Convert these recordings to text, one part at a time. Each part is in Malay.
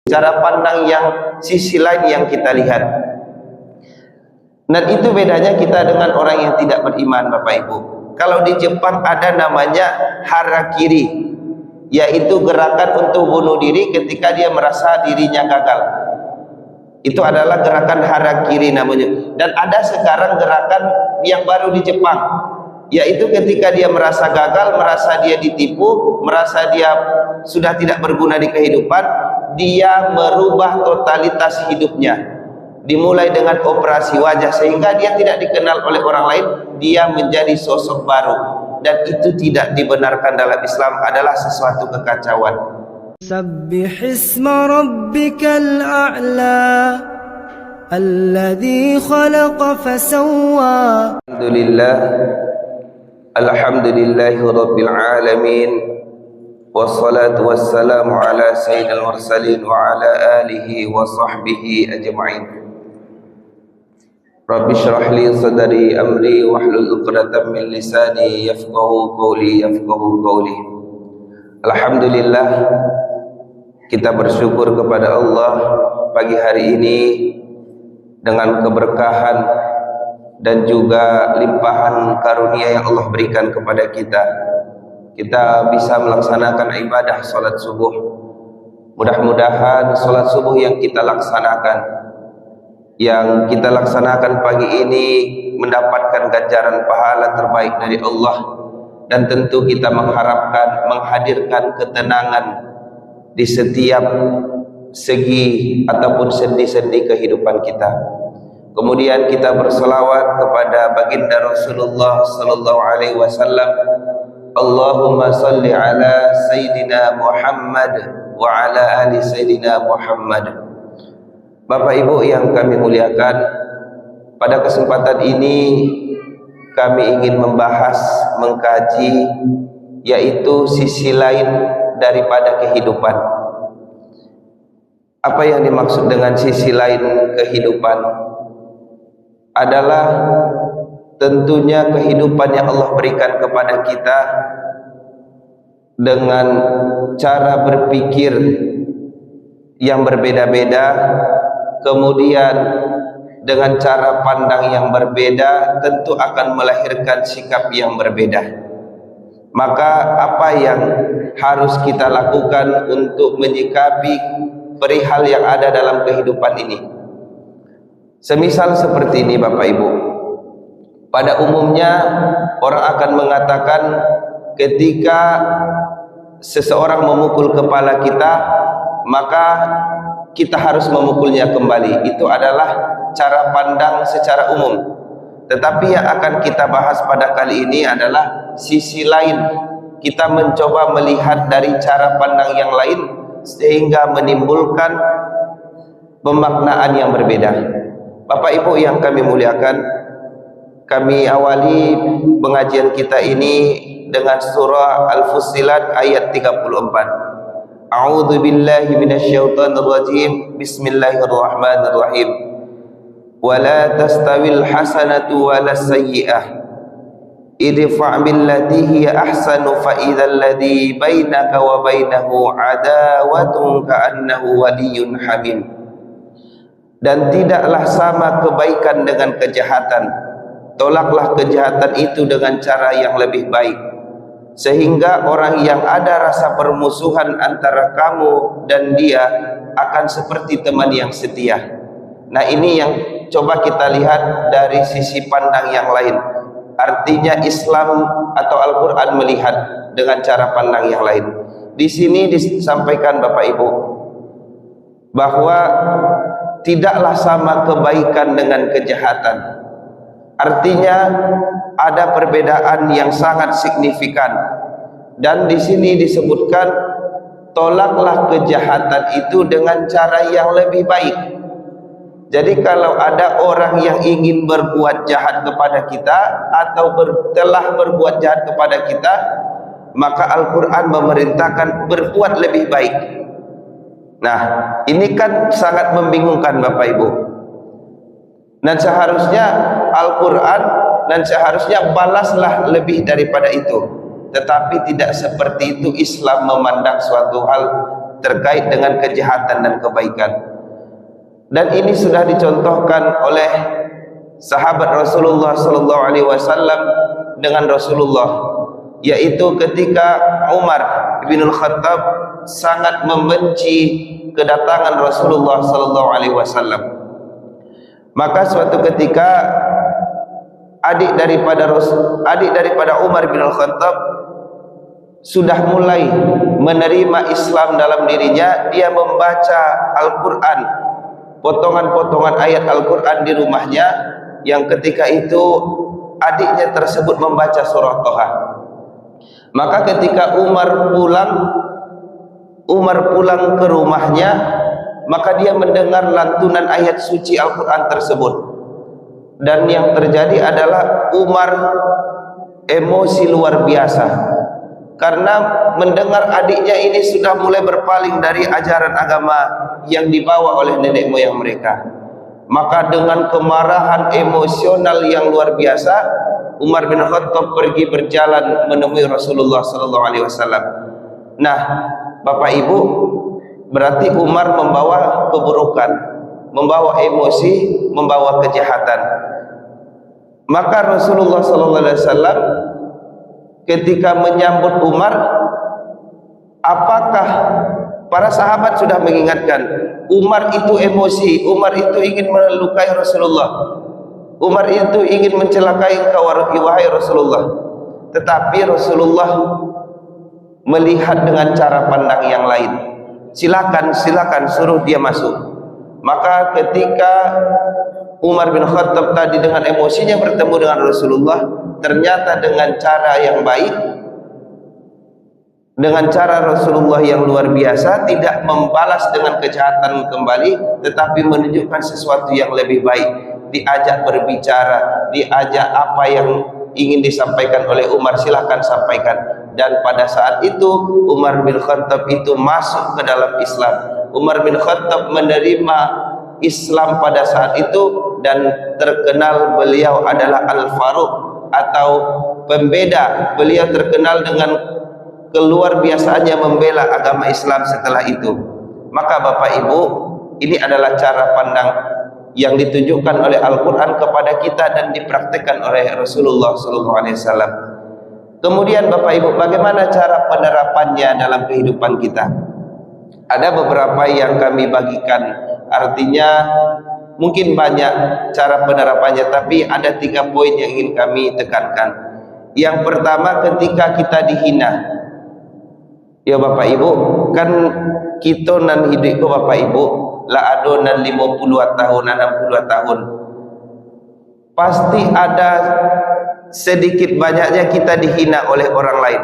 cara pandang yang sisi lain yang kita lihat. Dan itu bedanya kita dengan orang yang tidak beriman, Bapak Ibu. Kalau di Jepang ada namanya harakiri, yaitu gerakan untuk bunuh diri ketika dia merasa dirinya gagal. Itu adalah gerakan harakiri namanya. Dan ada sekarang gerakan yang baru di Jepang, yaitu ketika dia merasa gagal, merasa dia ditipu, merasa dia sudah tidak berguna di kehidupan, dia merubah totalitas hidupnya, dimulai dengan operasi wajah sehingga dia tidak dikenal oleh orang lain, dia menjadi sosok baru, dan itu tidak dibenarkan dalam Islam, adalah sesuatu kekacauan. Sabbihisma rabbikal a'la alladhi khalaqa fasawwa. Alhamdulillahi rabbil alamin, wassalatu wassalamu ala sayyidil mursalin wa ala alihi wa sahbihi ajma'in. Rabbi shrah li sadri amri wahlul 'uqdatam min lisani yafqahu qawli. Alhamdulillah, kita bersyukur kepada Allah pagi hari ini dengan keberkahan dan juga limpahan karunia yang Allah berikan kepada kita. Kita bisa melaksanakan ibadah salat subuh. Mudah-mudahan salat subuh yang kita laksanakan pagi ini mendapatkan ganjaran pahala terbaik dari Allah, dan tentu kita menghadirkan ketenangan di setiap segi ataupun sendi-sendi kehidupan kita. Kemudian kita berselawat kepada baginda Rasulullah sallallahu alaihi wasallam. Allahumma salli ala Sayyidina Muhammad wa ala ali Sayyidina Muhammad. Bapak Ibu yang kami muliakan, pada kesempatan ini kami ingin membahas, mengkaji, yaitu sisi lain daripada kehidupan. Apa yang dimaksud dengan sisi lain kehidupan? Adalah tentunya kehidupan yang Allah berikan kepada kita dengan cara berpikir yang berbeda-beda, kemudian dengan cara pandang yang berbeda, tentu akan melahirkan sikap yang berbeda. Maka apa yang harus kita lakukan untuk menyikapi perihal yang ada dalam kehidupan ini? Semisal seperti ini, Bapak Ibu. Pada umumnya orang akan mengatakan ketika seseorang memukul kepala kita, maka kita harus memukulnya kembali. Itu adalah cara pandang secara umum. Tetapi yang akan kita bahas pada kali ini adalah sisi lain. Kita mencoba melihat dari cara pandang yang lain sehingga menimbulkan pemaknaan yang berbeda. Bapak Ibu yang kami muliakan, kami awali pengajian kita ini dengan surah Al-Fussilat ayat 34. A'udzu billahi minasyaitonir rajim. Bismillahirrahmanirrahim. Wala tastawil hasanatu walas sayyi'ah. Idfa' billati hiya ahsanu fa idzal ladzi bainaka wa bainahu adawatun ka'annahu waliyyun hamim. Dan tidaklah sama kebaikan dengan kejahatan. Tolaklah kejahatan itu dengan cara yang lebih baik, sehingga orang yang ada rasa permusuhan antara kamu dan dia akan seperti teman yang setia. Nah, ini yang coba kita lihat dari sisi pandang yang lain. Artinya Islam atau Al-Quran melihat dengan cara pandang yang lain. Di sini disampaikan Bapak Ibu bahwa tidaklah sama kebaikan dengan kejahatan. Artinya ada perbedaan yang sangat signifikan. Dan di sini disebutkan tolaklah kejahatan itu dengan cara yang lebih baik. Jadi kalau ada orang yang ingin berbuat jahat kepada kita atau telah berbuat jahat kepada kita, maka Al-Quran memerintahkan berbuat lebih baik. Nah, ini kan sangat membingungkan Bapak Ibu. Dan seharusnya Al-Quran dan seharusnya balaslah lebih daripada itu. Tetapi tidak seperti itu Islam memandang suatu hal terkait dengan kejahatan dan kebaikan. Dan ini sudah dicontohkan oleh sahabat Rasulullah sallallahu alaihi wasallam dengan Rasulullah, yaitu ketika Umar bin Khattab sangat membenci kedatangan Rasulullah sallallahu alaihi wasallam. Maka suatu ketika adik daripada Umar bin Khattab sudah mulai menerima Islam dalam dirinya. Dia membaca Al-Quran, potongan-potongan ayat Al-Quran di rumahnya, yang ketika itu adiknya tersebut membaca surah Toha. Maka ketika Umar pulang ke rumahnya, maka dia mendengar lantunan ayat suci Al-Quran tersebut. Dan yang terjadi adalah Umar emosi luar biasa, karena mendengar adiknya ini sudah mulai berpaling dari ajaran agama yang dibawa oleh nenek moyang mereka. Maka dengan kemarahan emosional yang luar biasa, Umar bin Khattab pergi berjalan menemui Rasulullah sallallahu alaihi wasallam. Nah, Bapak Ibu, berarti Umar membawa keburukan, membawa emosi, membawa kejahatan. Maka Rasulullah sallallahu alaihi wasallam ketika menyambut Umar, apakah para sahabat sudah mengingatkan, Umar itu emosi, Umar itu ingin melukai Rasulullah, Umar itu ingin mencelakai engkau wahai Rasulullah. Tetapi Rasulullah melihat dengan cara pandang yang lain. Silakan suruh dia masuk. Maka ketika Umar bin Khattab tadi dengan emosinya bertemu dengan Rasulullah, ternyata dengan cara yang baik, dengan cara Rasulullah yang luar biasa, tidak membalas dengan kejahatan kembali, tetapi menunjukkan sesuatu yang lebih baik. Diajak berbicara, diajak apa yang ingin disampaikan oleh Umar, silahkan sampaikan. Dan pada saat itu Umar bin Khattab itu masuk ke dalam Islam. Umar bin Khattab menerima Islam pada saat itu, dan terkenal beliau adalah Al-Faruq atau pembeda. Beliau terkenal dengan keluar biasaannya membela agama Islam setelah itu. Maka Bapak Ibu, ini adalah cara pandang yang ditunjukkan oleh Al-Quran kepada kita dan dipraktikkan oleh Rasulullah SAW. Kemudian Bapak Ibu, bagaimana cara penerapannya dalam kehidupan kita? Ada beberapa yang kami bagikan, artinya mungkin banyak cara penerapannya, tapi ada 3 poin yang ingin kami tekankan. Yang pertama, ketika kita dihina, ya Bapak Ibu, kan kita nan hidup ko Bapak Ibu la adonan 50 tahun 60 tahun, pasti ada sedikit banyaknya kita dihina oleh orang lain.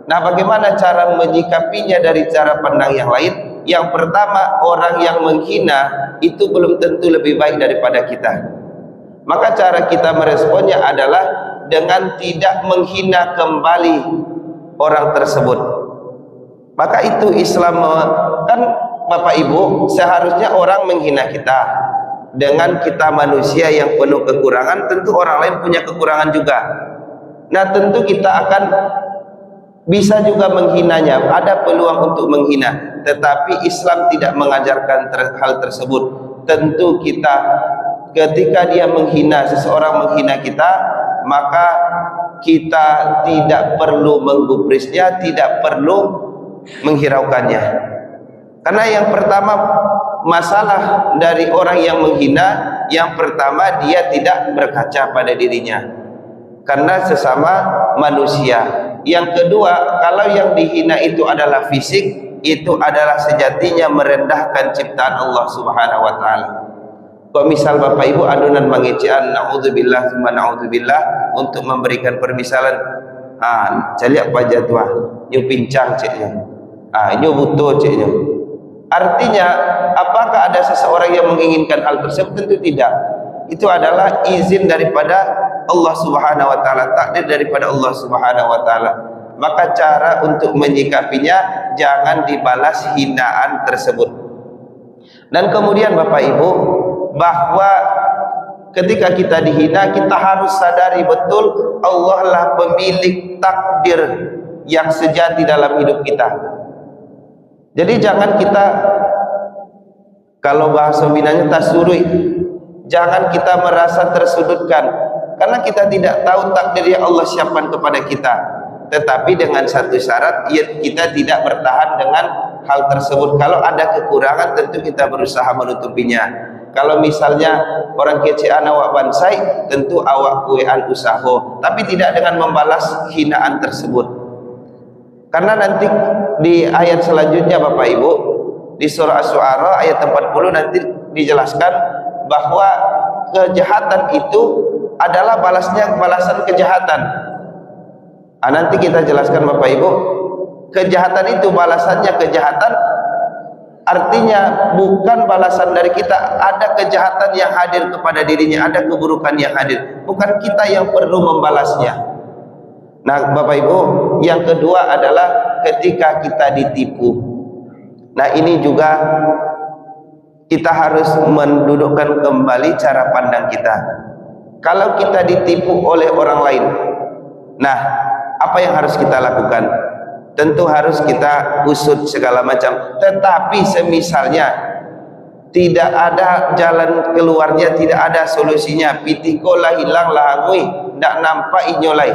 Nah, bagaimana cara menyikapinya dari cara pandang yang lain? Yang pertama, orang yang menghina itu belum tentu lebih baik daripada kita. Maka cara kita meresponnya adalah dengan tidak menghina kembali orang tersebut. Maka itu Islam, kan Bapak Ibu, seharusnya orang menghina kita, dengan kita manusia yang penuh kekurangan, tentu orang lain punya kekurangan juga. Nah, tentu kita akan bisa juga menghinanya, ada peluang untuk menghina, tetapi Islam tidak mengajarkan hal tersebut. Tentu kita, ketika dia menghina, seseorang menghina kita, maka kita tidak perlu menggubrisnya, tidak perlu menghiraukannya. Karena yang pertama, masalah dari orang yang menghina, yang pertama dia tidak berkaca pada dirinya, karena sesama manusia. Yang kedua, kalau yang dihina itu adalah fisik, itu adalah sejatinya merendahkan ciptaan Allah Subhanahu wa taala. Kalau misal Bapak Ibu adonan mengecean, naudzubillah tsumma naudzubillah, untuk memberikan permisalan, caliak pajak tua, nyu pincang ceknya, nyu butuh ceknya. Artinya, apakah ada seseorang yang menginginkan hal tersebut? Tentu tidak. Itu adalah izin daripada Allah Subhanahu wa taala, takdir daripada Allah Subhanahu wa taala. Maka cara untuk menyikapinya, jangan dibalas hinaan tersebut. Dan kemudian Bapak Ibu, bahwa ketika kita dihina, kita harus sadari betul Allah lah pemilik takdir yang sejati dalam hidup kita. Jadi jangan kita, kalau bahasa binanya tasurui, jangan kita merasa tersudutkan karena kita tidak tahu takdir yang Allah siapkan kepada kita. Tetapi dengan satu syarat, kita tidak bertahan dengan hal tersebut. Kalau ada kekurangan, tentu kita berusaha menutupinya. Kalau misalnya orang kecean awak bansai, tentu awak kuean usaho, tapi tidak dengan membalas hinaan tersebut. Karena nanti di ayat selanjutnya Bapak Ibu, di surah Asy-Syu'ara ayat 40 nanti dijelaskan bahwa kejahatan itu adalah balasan kejahatan. Nanti kita jelaskan Bapak Ibu, kejahatan itu balasannya kejahatan, artinya bukan balasan dari kita. Ada kejahatan yang hadir kepada dirinya, ada keburukan yang hadir, bukan kita yang perlu membalasnya. Nah Bapak Ibu, yang kedua adalah ketika kita ditipu. Nah ini juga kita harus mendudukkan kembali cara pandang kita. Kalau kita ditipu oleh orang lain, nah apa yang harus kita lakukan? Tentu harus kita usut segala macam. Tetapi semisalnya tidak ada jalan keluarnya, tidak ada solusinya, pitiko lah hilang lah ngui, tidak nampak inyolai.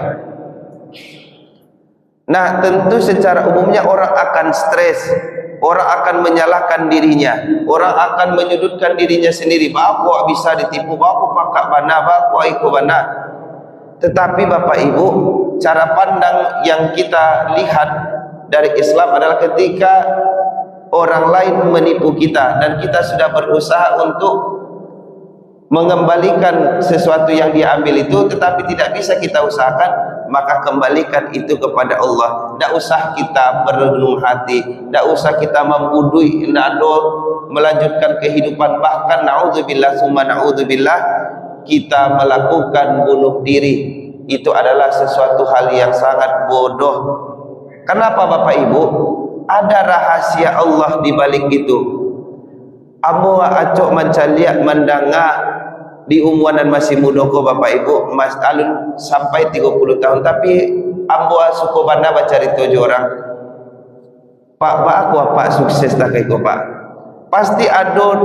Nah tentu secara umumnya orang akan stres, orang akan menyalahkan dirinya, orang akan menyudutkan dirinya sendiri. Bapak bisa ditipu, bapak pakak bana, bapak iko bana. Tetapi Bapak Ibu, cara pandang yang kita lihat dari Islam adalah ketika orang lain menipu kita dan kita sudah berusaha untuk mengembalikan sesuatu yang diambil itu, tetapi tidak bisa kita usahakan, maka kembalikan itu kepada Allah. Tidak usah kita berenung hati, tidak usah kita membudui, tidak melanjutkan kehidupan. Bahkan na'udzubillah summa na'udzubillah, kita melakukan bunuh diri. Itu adalah sesuatu hal yang sangat bodoh. Kenapa Bapak Ibu? Ada rahasia Allah di balik itu. Amu acok mencaliak mendanga di umuan masih mudoko Bapak Ibu, Mas alun sampai 30 tahun, tapi ambo suku bana bacari tujuh orang. Pak aku apa sukses tak kayak Pak? Pasti adon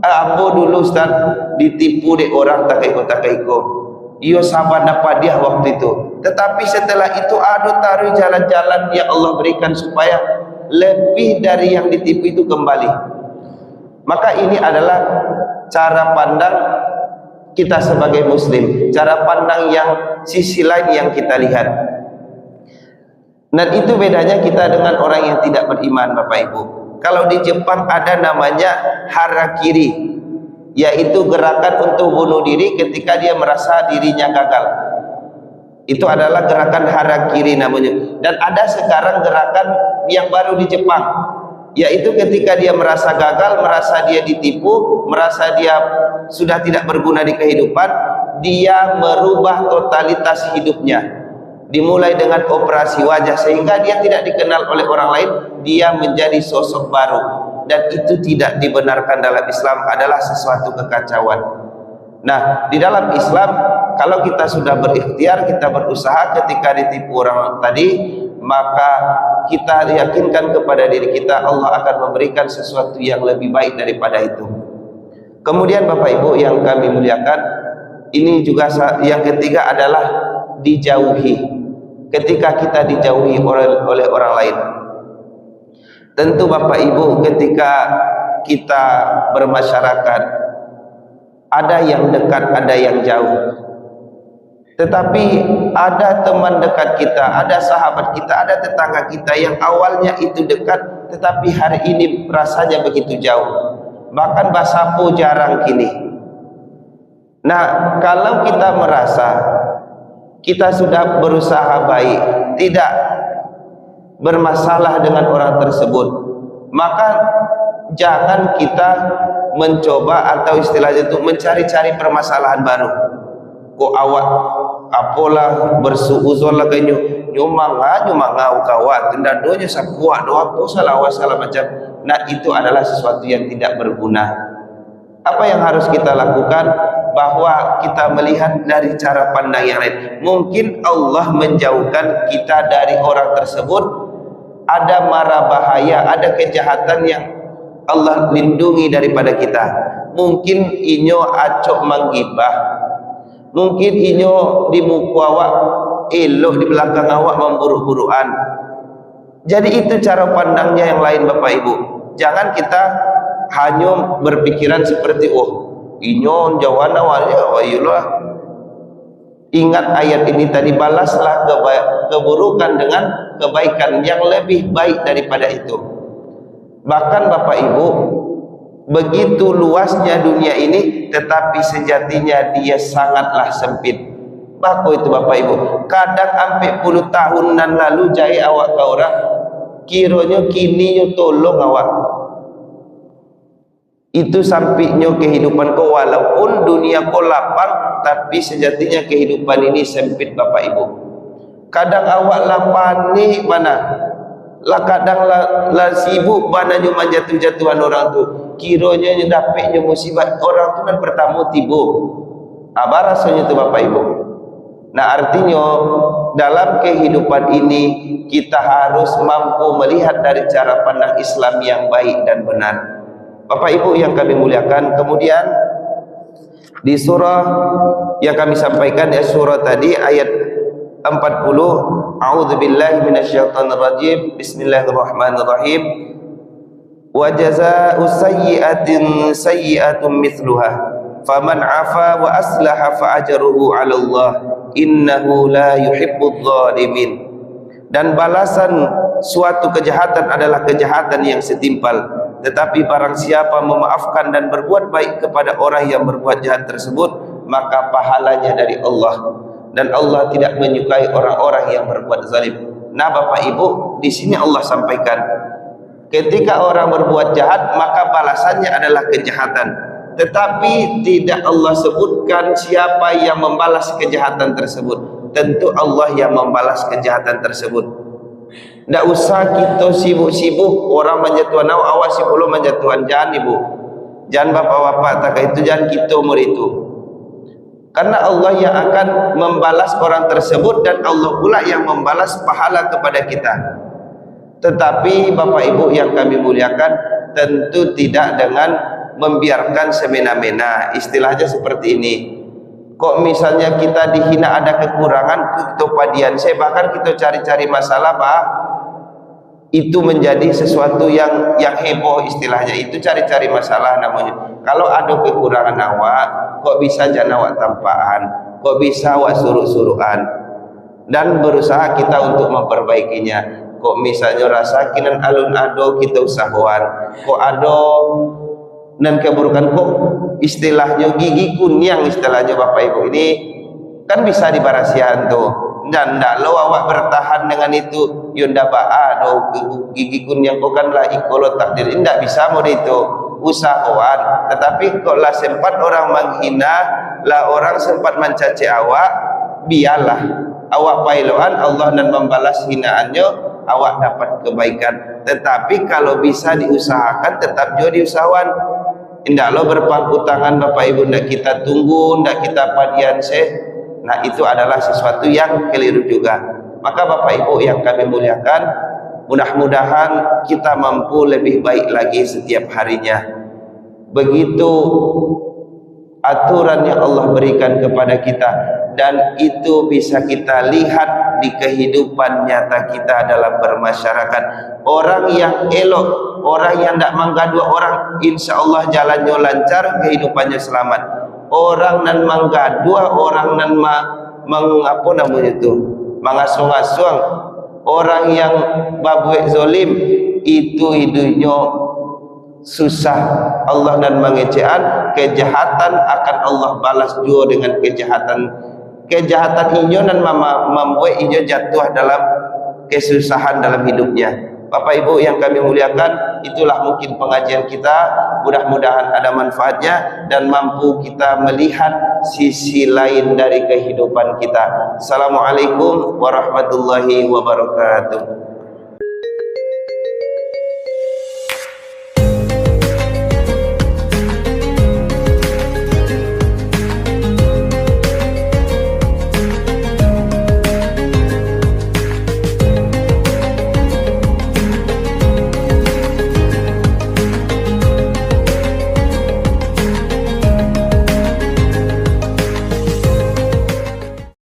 ambo dulu Ustaz ditipu di orang tak kayak iyo sabar dapat dia waktu itu. Tetapi setelah itu ada taruh jalan-jalan yang Allah berikan supaya lebih dari yang ditipu itu kembali. Maka ini adalah cara pandang kita sebagai muslim, cara pandang yang sisi lain yang kita lihat. Dan itu bedanya kita dengan orang yang tidak beriman Bapak Ibu. Kalau di Jepang ada namanya harakiri, yaitu gerakan untuk bunuh diri ketika dia merasa dirinya gagal. Itu adalah gerakan harakiri namanya. Dan ada sekarang gerakan yang baru di Jepang, yaitu ketika dia merasa gagal, merasa dia ditipu, merasa dia sudah tidak berguna di kehidupan, dia merubah totalitas hidupnya. Dimulai dengan operasi wajah sehingga dia tidak dikenal oleh orang lain, dia menjadi sosok baru. Dan itu tidak dibenarkan dalam Islam, adalah sesuatu kekacauan. Nah, di dalam Islam kalau kita sudah berikhtiar, kita berusaha ketika ditipu orang tadi, maka kita yakinkan kepada diri kita Allah akan memberikan sesuatu yang lebih baik daripada itu. Kemudian Bapak Ibu yang kami muliakan, ini juga yang ketiga adalah dijauhi. Ketika kita dijauhi oleh orang lain, tentu Bapak Ibu ketika kita bermasyarakat, ada yang dekat, ada yang jauh. Tetapi ada teman dekat kita, ada sahabat kita, ada tetangga kita yang awalnya itu dekat, tetapi hari ini rasanya begitu jauh. Bahkan basapu jarang kini. Nah, kalau kita merasa kita sudah berusaha baik, tidak bermasalah dengan orang tersebut, maka jangan kita mencoba atau istilahnya itu mencari-cari permasalahan baru. Kok awak apalah bersuuzon lah kenyo nyumang kawat tidak doanya sakuat doa apa salah macam. Nah itu adalah sesuatu yang tidak berguna. Apa yang harus kita lakukan? Bahwa kita melihat dari cara pandang yang lain. Mungkin Allah menjauhkan kita dari orang tersebut ada mara bahaya, ada kejahatan yang Allah lindungi daripada kita. Mungkin inyo acok manggibah, mungkin inyo di muka awak elok, di belakang awak memburuk-burukan. Jadi itu cara pandangnya yang lain Bapak Ibu. Jangan kita hanya berpikiran seperti inyo jawan awalnya, iyalah. Ingat ayat ini tadi, balaslah keburukan dengan kebaikan yang lebih baik daripada itu. Bahkan Bapak Ibu, begitu luasnya dunia ini, tetapi sejatinya dia sangatlah sempit. Baku itu Bapak Ibu, kadang sampai puluh tahunan lalu jai awak ke orang, kiranya kini nyo tolong awak. Itu sampainya kehidupan kau, walaupun dunia kau lapang, tapi sejatinya kehidupan ini sempit Bapak Ibu. Kadang awak lah panik mana, lah kadang lah sibuk mana cuma jatuh-jatuhan orang tu. Kiranya dapatnya musibah orang tu kan pertama tiba. Apa rasanya tu Bapak Ibu? Nah artinya dalam kehidupan ini kita harus mampu melihat dari cara pandang Islam yang baik dan benar. Bapak Ibu yang kami muliakan, kemudian di surah yang kami sampaikan, ya surah tadi ayat 40, a'udzubillahi minasyaitonir rajim, bismillahirrahmanirrahim, wa jazaa'u sayyi'atin sayyi'atun mithluha faman 'afa wa aslaha fa ajruhu 'ala Allah innahu la yuhibbudz zalimin. Dan balasan suatu kejahatan adalah kejahatan yang setimpal. Tetapi barang siapa memaafkan dan berbuat baik kepada orang yang berbuat jahat tersebut, maka pahalanya dari Allah, dan Allah tidak menyukai orang-orang yang berbuat zalim. Nah Bapak Ibu, di sini Allah sampaikan, ketika orang berbuat jahat maka balasannya adalah kejahatan, tetapi tidak Allah sebutkan siapa yang membalas kejahatan tersebut. Tentu Allah yang membalas kejahatan tersebut. Tidak usah kita sibuk-sibuk orang menjatuhan awas si puluh menjatuhan, jangan Ibu, jangan bapak-bapak, tak itu jangan kita umur itu, karena Allah yang akan membalas orang tersebut dan Allah pula yang membalas pahala kepada kita. Tetapi Bapak Ibu yang kami muliakan, tentu tidak dengan membiarkan semena-mena. Istilahnya seperti ini, kok misalnya kita dihina, ada kekurangan, kita padian saya, bahkan kita cari-cari masalah Pak, itu menjadi sesuatu yang heboh istilahnya, itu cari-cari masalah namanya. Kalau ada kekurangan awak, kok bisa jangan awak tampaan, kok bisa awak suruh-suruhan, dan berusaha kita untuk memperbaikinya. Kok misalnya rasa kinan alun ado, kita usahawan. Kok ada dan keburukan, kok istilahnya gigi kunyang istilahnya Bapak Ibu, ini kan bisa dibarasihan tuh. Dan kalau awak bertahan dengan itu, yunda baado gigi kunyang kok kan lah ikolo takdir, tidak bisa mau itu usahawan. Tetapi kalau lah sempat orang menghina, lah orang sempat mencaci awak, biarlah awak pailoan Allah dan membalas hinaannya, awak dapat kebaikan. Tetapi kalau bisa diusahakan, tetap juga diusahawan. Tidak lo berpangku tangan Bapak Ibu, tidak kita tunggu, tidak kita padian seh. Nah itu adalah sesuatu yang keliru juga. Maka Bapak Ibu yang kami muliakan, mudah-mudahan kita mampu lebih baik lagi setiap harinya. Begitu aturan yang Allah berikan kepada kita, dan itu bisa kita lihat di kehidupan nyata kita dalam bermasyarakat. Orang yang elok, orang yang tidak menggaduh orang, insya Allah jalannya lancar, kehidupannya selamat. Orang nan menggaduh, orang nan apa namanya itu, mengasuh-asuh, orang yang babuek zolim, itu hidupnya susah. Allah dan mengecehan, kejahatan akan Allah balas juga dengan kejahatan. Kejahatan inyo dan membuat inyo jatuh dalam kesusahan dalam hidupnya. Bapak Ibu yang kami muliakan, itulah mungkin pengajian kita. Mudah-mudahan ada manfaatnya dan mampu kita melihat sisi lain dari kehidupan kita. Assalamualaikum warahmatullahi wabarakatuh.